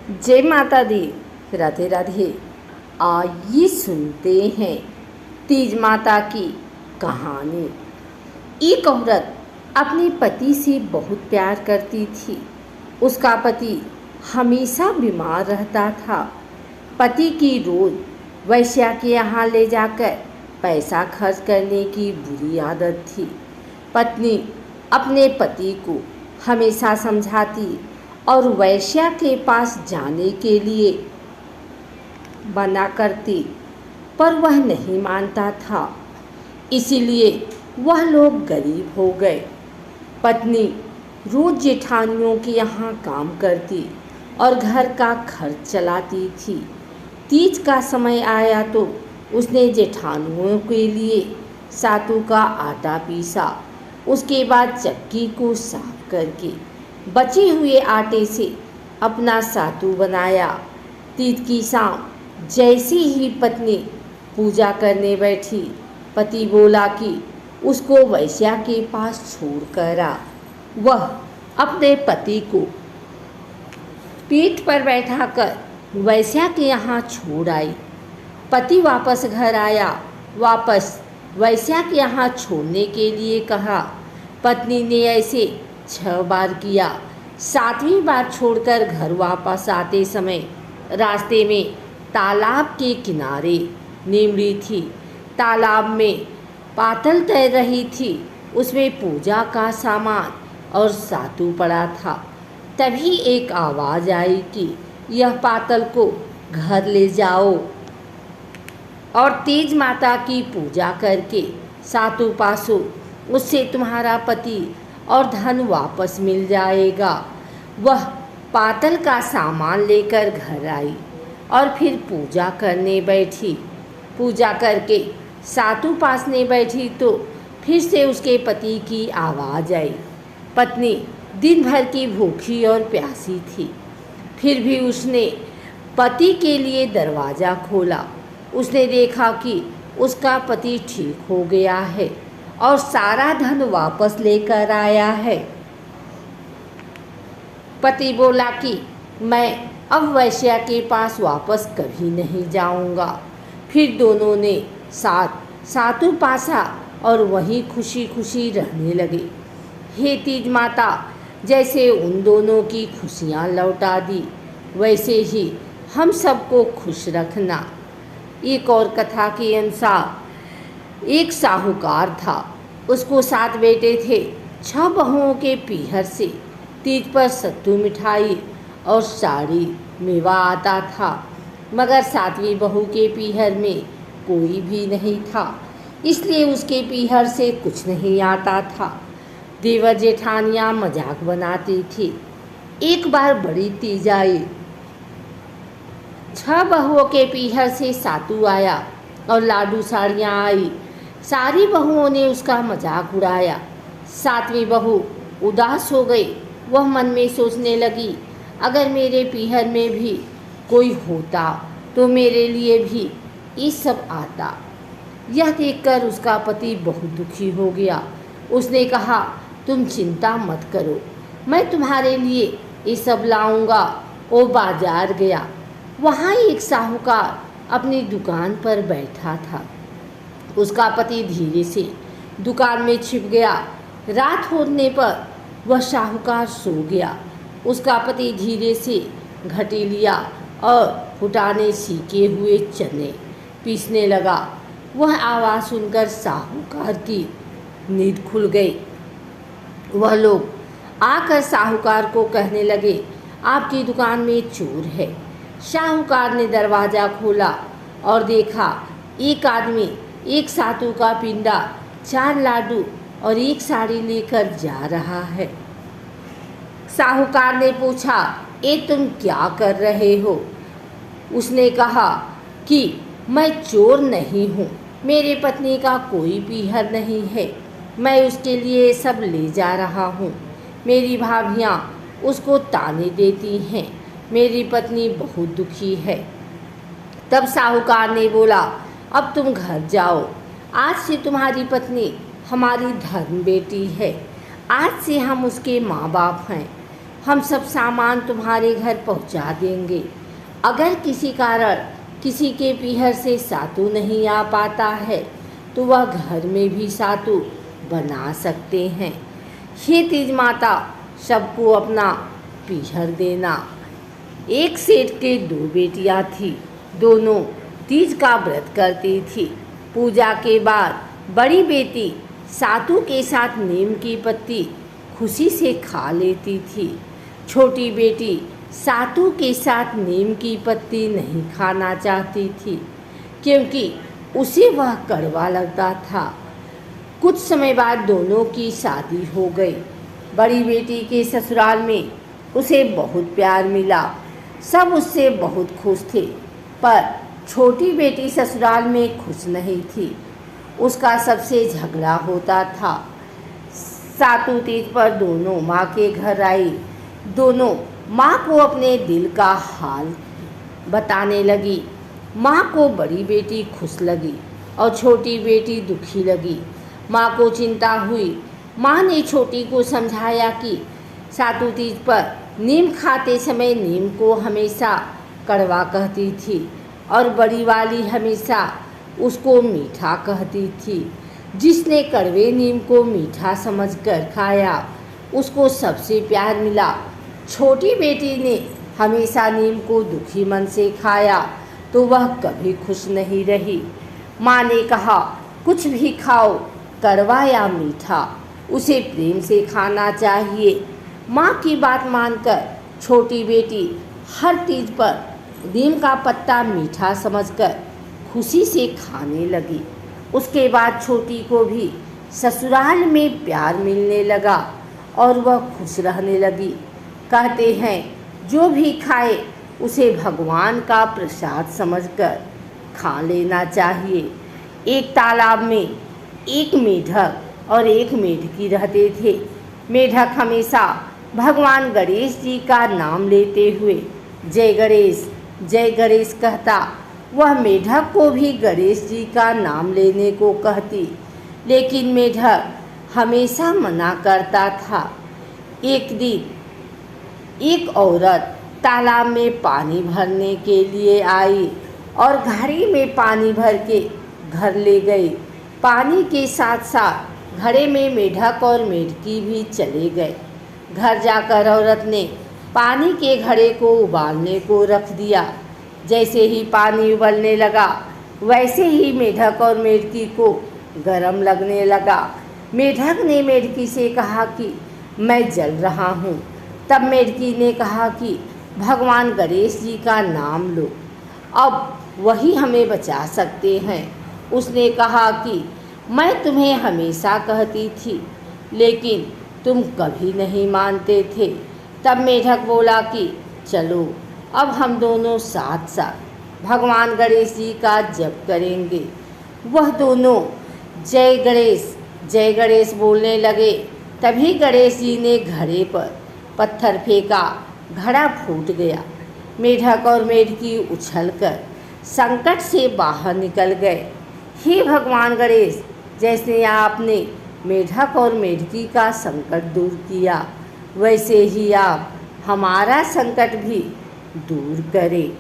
जय माता दी। राधे राधे। आइए सुनते हैं तीज माता की कहानी। एक औरत अपने पति से बहुत प्यार करती थी। उसका पति हमेशा बीमार रहता था। पति की रोज वैश्या के यहाँ ले जाकर पैसा खर्च करने की बुरी आदत थी। पत्नी अपने पति को हमेशा समझाती और वैश्या के पास जाने के लिए मना करती, पर वह नहीं मानता था। इसीलिए वह लोग गरीब हो गए। पत्नी रोज जेठानियों के यहाँ काम करती और घर का खर्च चलाती थी। तीज का समय आया तो उसने जेठानियों के लिए सातू का आटा पीसा। उसके बाद चक्की को साफ करके बचे हुए आटे से अपना सातू बनाया। तीज की शाम जैसे ही पत्नी पूजा करने बैठी, पति बोला कि उसको वैश्या के पास छोड़कर आ। वह अपने पति को पीठ पर बैठाकर वैश्या के यहाँ छोड़ आई। पति वापस घर आया। वापस वैश्या के यहाँ छोड़ने के लिए कहा। पत्नी ने ऐसे 6 बार किया। 7वीं बार छोड़कर घर वापस आते समय रास्ते में तालाब के किनारे नीमड़ी थी। तालाब में पातल तैर रही थी। उसमें पूजा का सामान और सातू पड़ा था। तभी एक आवाज़ आई कि यह पातल को घर ले जाओ और तीज माता की पूजा करके सातू पासो, उससे तुम्हारा पति और धन वापस मिल जाएगा। वह पातल का सामान लेकर घर आई और फिर पूजा करने बैठी। पूजा करके सातू पासने बैठी तो फिर से उसके पति की आवाज़ आई। पत्नी दिन भर की भूखी और प्यासी थी, फिर भी उसने पति के लिए दरवाज़ा खोला। उसने देखा कि उसका पति ठीक हो गया है और सारा धन वापस लेकर आया है। पति बोला कि मैं अब वैश्या के पास वापस कभी नहीं जाऊंगा। फिर दोनों ने सातू पासा और वहीं खुशी खुशी रहने लगे। हे तीज माता, जैसे उन दोनों की खुशियाँ लौटा दी, वैसे ही हम सबको खुश रखना। एक और कथा के अनुसार एक साहूकार था। उसको 7 बेटे थे। 6 बहुओं के पीहर से तीज पर सत्तू मिठाई और साड़ी मेवा आता था, मगर 7वीं बहू के पीहर में कोई भी नहीं था, इसलिए उसके पीहर से कुछ नहीं आता था। देवर जेठानियाँ मजाक बनाती थी। एक बार बड़ी तीज आई। 6 बहुओं के पीहर से सातू आया और लाडू साड़ियाँ आई। सारी बहुओं ने उसका मजाक उड़ाया। 7वीं बहू उदास हो गई। वह मन में सोचने लगी, अगर मेरे पीहर में भी कोई होता तो मेरे लिए भी ये सब आता। यह देखकर उसका पति बहुत दुखी हो गया। उसने कहा, तुम चिंता मत करो, मैं तुम्हारे लिए ये सब लाऊंगा। वो बाजार गया। वहाँ एक साहूकार अपनी दुकान पर बैठा था। उसका पति धीरे से दुकान में छिप गया। रात होने पर वह साहूकार सो गया। उसका पति धीरे से घटी लिया और फुटाने सीखे हुए चने पीसने लगा। वह आवाज़ सुनकर साहूकार की नींद खुल गई। वह लोग आकर साहूकार को कहने लगे, आपकी दुकान में चोर है। साहूकार ने दरवाज़ा खोला और देखा, एक आदमी एक सातू का पिंडा, 4 लाडू और एक साड़ी लेकर जा रहा है। साहूकार ने पूछा, ये तुम क्या कर रहे हो? उसने कहा कि मैं चोर नहीं हूँ, मेरे पत्नी का कोई पीहर नहीं है, मैं उसके लिए सब ले जा रहा हूँ। मेरी भाभियाँ उसको ताने देती हैं, मेरी पत्नी बहुत दुखी है। तब साहूकार ने बोला, अब तुम घर जाओ। आज से तुम्हारी पत्नी हमारी धर्म बेटी है। आज से हम उसके माँ बाप हैं। हम सब सामान तुम्हारे घर पहुंचा देंगे। अगर किसी कारण किसी के पीहर से सातु नहीं आ पाता है तो वह घर में भी सातु बना सकते हैं। हे तीज माता, सबको अपना पीहर देना। एक सेठ के 2 बेटियां थीं, दोनों तीज का व्रत करती थी। पूजा के बाद बड़ी बेटी सातु के साथ नीम की पत्ती खुशी से खा लेती थी। छोटी बेटी सातु के साथ नीम की पत्ती नहीं खाना चाहती थी क्योंकि उसे वह कड़वा लगता था। कुछ समय बाद दोनों की शादी हो गई। बड़ी बेटी के ससुराल में उसे बहुत प्यार मिला, सब उससे बहुत खुश थे, पर छोटी बेटी ससुराल में खुश नहीं थी। उसका सबसे झगड़ा होता था। सातु तीज पर दोनों माँ के घर आई। दोनों माँ को अपने दिल का हाल बताने लगी। माँ को बड़ी बेटी खुश लगी और छोटी बेटी दुखी लगी। माँ को चिंता हुई। माँ ने छोटी को समझाया कि सातु तीज पर नीम खाते समय नीम को हमेशा कड़वा कहती थी और बड़ी वाली हमेशा उसको मीठा कहती थी। जिसने कड़वे नीम को मीठा समझकर खाया उसको सबसे प्यार मिला। छोटी बेटी ने हमेशा नीम को दुखी मन से खाया तो वह कभी खुश नहीं रही। माँ ने कहा, कुछ भी खाओ, कड़वा या मीठा, उसे प्रेम से खाना चाहिए। माँ की बात मानकर छोटी बेटी हर तीज पर नीम का पत्ता मीठा समझकर खुशी से खाने लगी। उसके बाद छोटी को भी ससुराल में प्यार मिलने लगा और वह खुश रहने लगी। कहते हैं, जो भी खाए उसे भगवान का प्रसाद समझकर खा लेना चाहिए। एक तालाब में एक मेढक और एक मेढकी रहते थे। मेढक हमेशा भगवान गणेश जी का नाम लेते हुए जय गणेश कहता। वह मेढक को भी गणेश जी का नाम लेने को कहती, लेकिन मेढक हमेशा मना करता था। एक दिन एक औरत तालाब में पानी भरने के लिए आई और घड़े में पानी भर के घर ले गई। पानी के साथ साथ घड़े में मेढक और मेढकी भी चले गए। घर जाकर औरत ने पानी के घड़े को उबालने को रख दिया। जैसे ही पानी उबलने लगा वैसे ही मेढक और मेढकी को गरम लगने लगा। मेढक ने मेढकी से कहा कि मैं जल रहा हूँ। तब मेढकी ने कहा कि भगवान गणेश जी का नाम लो, अब वही हमें बचा सकते हैं। उसने कहा कि मैं तुम्हें हमेशा कहती थी, लेकिन तुम कभी नहीं मानते थे। तब मेढक बोला कि चलो अब हम दोनों साथ साथ भगवान गणेश जी का जप करेंगे। वह दोनों जय गणेश बोलने लगे। तभी गणेश जी ने घड़े पर पत्थर फेंका, घड़ा फूट गया। मेढक और मेढकी उछलकर संकट से बाहर निकल गए। हे भगवान गणेश, जैसे आपने मेढक और मेढकी का संकट दूर किया, वैसे ही आप हमारा संकट भी दूर करें।